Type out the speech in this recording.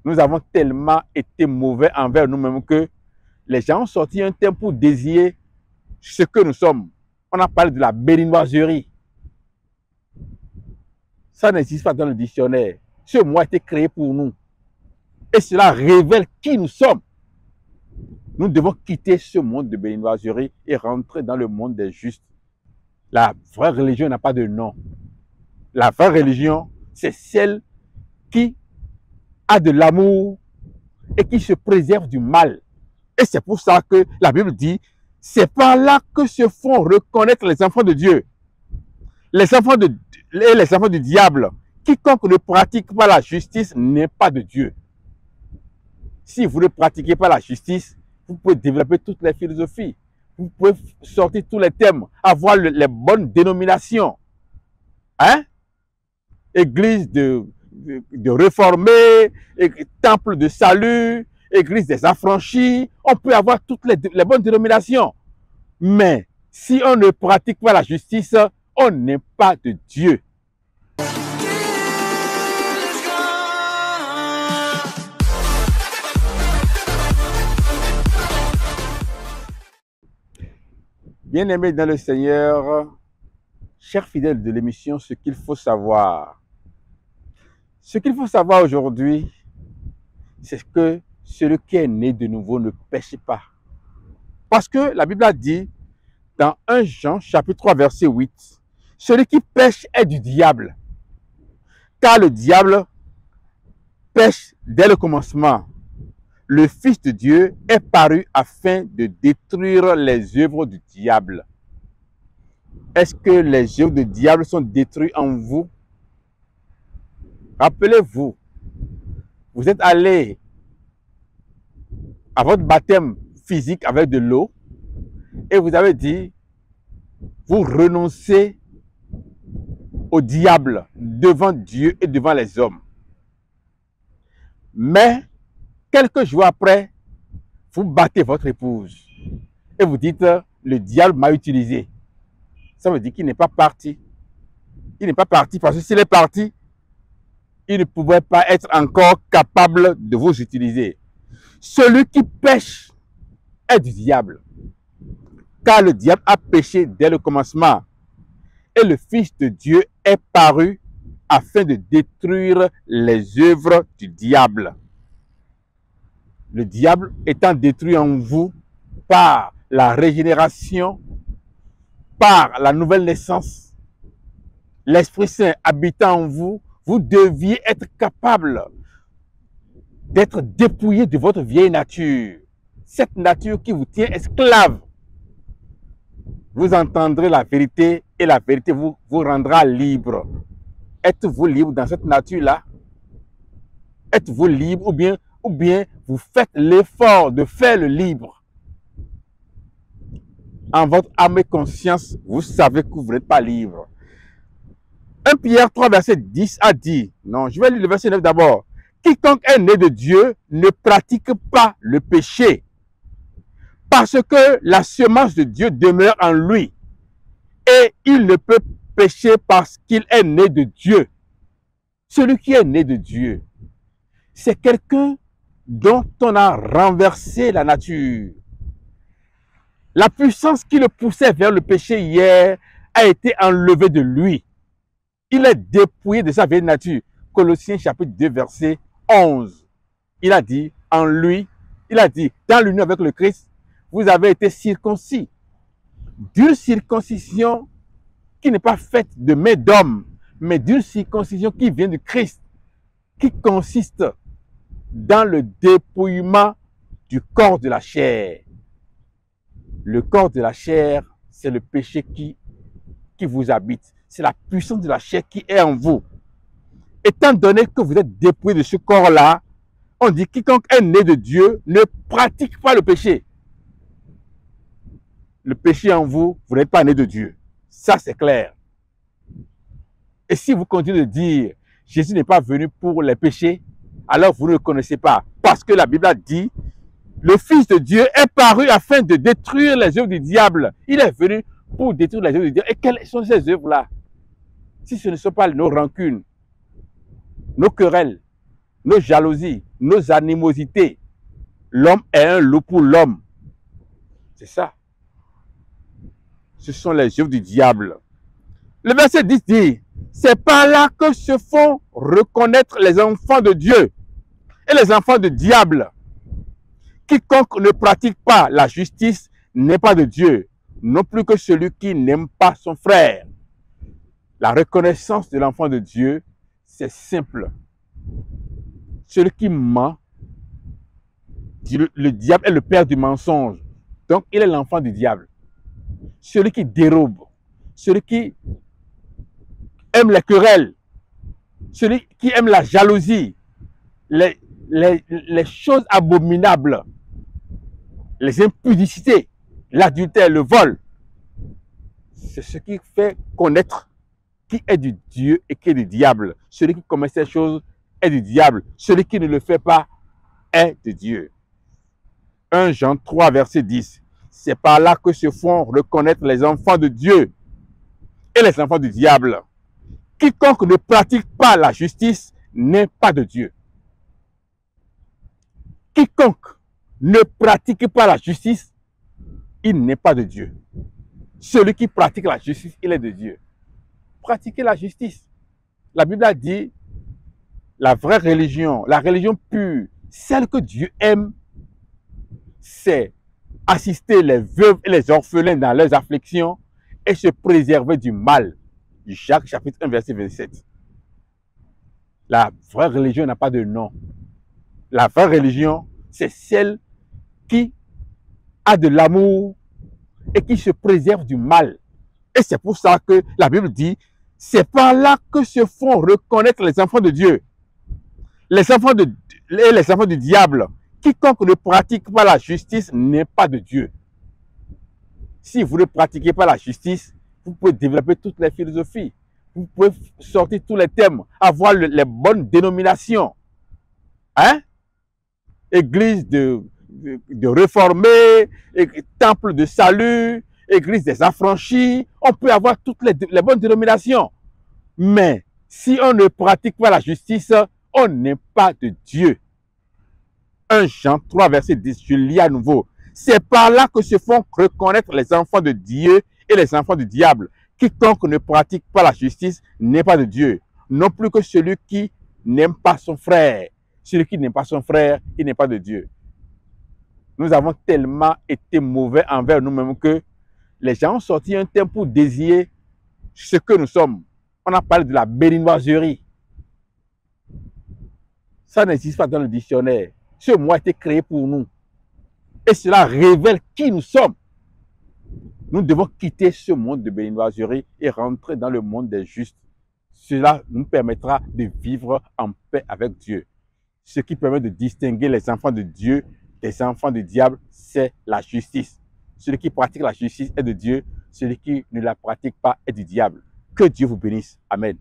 Nous avons tellement été mauvais envers nous-mêmes que les gens ont sorti un terme pour désigner ce que nous sommes. On a parlé de la béninoiserie. Ça n'existe pas dans le dictionnaire. Ce mot a été créé pour nous. Et cela révèle qui nous sommes. Nous devons quitter ce monde de béninoiserie et rentrer dans le monde des justes. La vraie religion n'a pas de nom. La vraie religion, c'est celle qui a de l'amour et qui se préserve du mal. Et c'est pour ça que la Bible dit, c'est par là que se font reconnaître les enfants de Dieu. Les enfants du diable. Quiconque ne pratique pas la justice n'est pas de Dieu. Si vous ne pratiquez pas la justice, vous pouvez développer toutes les philosophies. Vous pouvez sortir tous les thèmes, avoir les bonnes dénominations. Hein? Église de réformés, temple de salut, église des affranchis. On peut avoir toutes les bonnes dénominations. Mais si on ne pratique pas la justice, on n'est pas de Dieu. Bien-aimés dans le Seigneur, chers fidèles de l'émission, ce qu'il faut savoir. Ce qu'il faut savoir aujourd'hui, c'est que celui qui est né de nouveau ne pêche pas. Parce que la Bible a dit, dans 1 Jean, chapitre 3, verset 8, celui qui pêche est du diable. Car le diable pêche dès le commencement. Le Fils de Dieu est paru afin de détruire les œuvres du diable. Est-ce que les œuvres du diable sont détruites en vous? Rappelez-vous, vous êtes allé à votre baptême physique avec de l'eau et vous avez dit, vous renoncez au diable devant Dieu et devant les hommes. Mais quelques jours après, vous battez votre épouse et vous dites, le diable m'a utilisé. Ça veut dire qu'il n'est pas parti. Il n'est pas parti parce que s'il est parti, il ne pouvait pas être encore capable de vous utiliser. Celui qui pêche est du diable. Car le diable a péché dès le commencement. Et le Fils de Dieu est paru afin de détruire les œuvres du diable. Le diable étant détruit en vous par la régénération, par la nouvelle naissance, l'Esprit Saint habitant en vous, vous deviez être capable d'être dépouillé de votre vieille nature. Cette nature qui vous tient esclave. Vous entendrez la vérité et la vérité vous rendra libre. Êtes-vous libre dans cette nature-là? Êtes-vous libre ou bien vous faites l'effort de faire le libre? En votre âme et conscience, vous savez que vous n'êtes pas libre. 1 Pierre 3, verset 10 a dit, non, je vais lire le verset 9 d'abord. Quiconque est né de Dieu ne pratique pas le péché, parce que la semence de Dieu demeure en lui, et il ne peut pécher parce qu'il est né de Dieu. Celui qui est né de Dieu, c'est quelqu'un dont on a renversé la nature. La puissance qui le poussait vers le péché hier a été enlevée de lui. Il est dépouillé de sa vieille nature. Colossiens chapitre 2, verset 11. Il a dit, en lui, il a dit, dans l'union avec le Christ, vous avez été circoncis. D'une circoncision qui n'est pas faite de main d'homme, mais d'une circoncision qui vient du Christ, qui consiste dans le dépouillement du corps de la chair. Le corps de la chair, c'est le péché qui vous habite. C'est la puissance de la chair qui est en vous. Étant donné que vous êtes dépouillé de ce corps-là, on dit quiconque est né de Dieu ne pratique pas le péché. Le péché en vous, vous n'êtes pas né de Dieu. Ça, c'est clair. Et si vous continuez de dire Jésus n'est pas venu pour les péchés, alors vous ne le connaissez pas. Parce que la Bible a dit, le Fils de Dieu est paru afin de détruire les œuvres du diable. Il est venu pour détruire les œuvres du diable. Et quelles sont ces œuvres-là? Si ce ne sont pas nos rancunes, nos querelles, nos jalousies, nos animosités. L'homme est un loup pour l'homme. C'est ça. Ce sont les œuvres du diable. Le verset 10 dit, c'est par là que se font reconnaître les enfants de Dieu et les enfants du diable. Quiconque ne pratique pas la justice n'est pas de Dieu, non plus que celui qui n'aime pas son frère. La reconnaissance de l'enfant de Dieu, c'est simple. Celui qui ment, le diable est le père du mensonge. Donc, il est l'enfant du diable. Celui qui dérobe, celui qui aime les querelles, celui qui aime la jalousie, les choses abominables, les impudicités, l'adultère, le vol, c'est ce qui fait connaître qui est du Dieu et qui est du diable. Celui qui commet ces choses est du diable. Celui qui ne le fait pas est de Dieu. 1 Jean 3, verset 10. C'est par là que se font reconnaître les enfants de Dieu et les enfants du diable. Quiconque ne pratique pas la justice n'est pas de Dieu. Quiconque ne pratique pas la justice, il n'est pas de Dieu. Celui qui pratique la justice, il est de Dieu. Pratiquer la justice. La Bible a dit, la vraie religion, la religion pure, celle que Dieu aime, c'est assister les veuves et les orphelins dans leurs afflictions et se préserver du mal. Jacques chapitre 1, verset 27. La vraie religion n'a pas de nom. La vraie religion, c'est celle qui a de l'amour et qui se préserve du mal. Et c'est pour ça que la Bible dit, c'est par là que se font reconnaître les enfants de Dieu, les enfants du diable. Quiconque ne pratique pas la justice n'est pas de Dieu. Si vous ne pratiquez pas la justice, vous pouvez développer toutes les philosophies, vous pouvez sortir tous les thèmes, avoir les bonnes dénominations. Hein? Église de réformés, temple de salut, église des affranchis. On peut avoir toutes les bonnes dénominations. Mais si on ne pratique pas la justice, on n'est pas de Dieu. 1 Jean 3, verset 10, je lis à nouveau. C'est par là que se font reconnaître les enfants de Dieu et les enfants du diable. Quiconque ne pratique pas la justice n'est pas de Dieu, non plus que celui qui n'aime pas son frère. Celui qui n'aime pas son frère, il n'est pas de Dieu. Nous avons tellement été mauvais envers nous-mêmes que les gens ont sorti un terme pour désigner ce que nous sommes. On a parlé de la béninoiserie. Ça n'existe pas dans le dictionnaire. Ce mot a été créé pour nous. Et cela révèle qui nous sommes. Nous devons quitter ce monde de béninoiserie et rentrer dans le monde des justes. Cela nous permettra de vivre en paix avec Dieu. Ce qui permet de distinguer les enfants de Dieu des enfants du diable, c'est la justice. Celui qui pratique la justice est de Dieu. Celui qui ne la pratique pas est du diable. Que Dieu vous bénisse. Amen.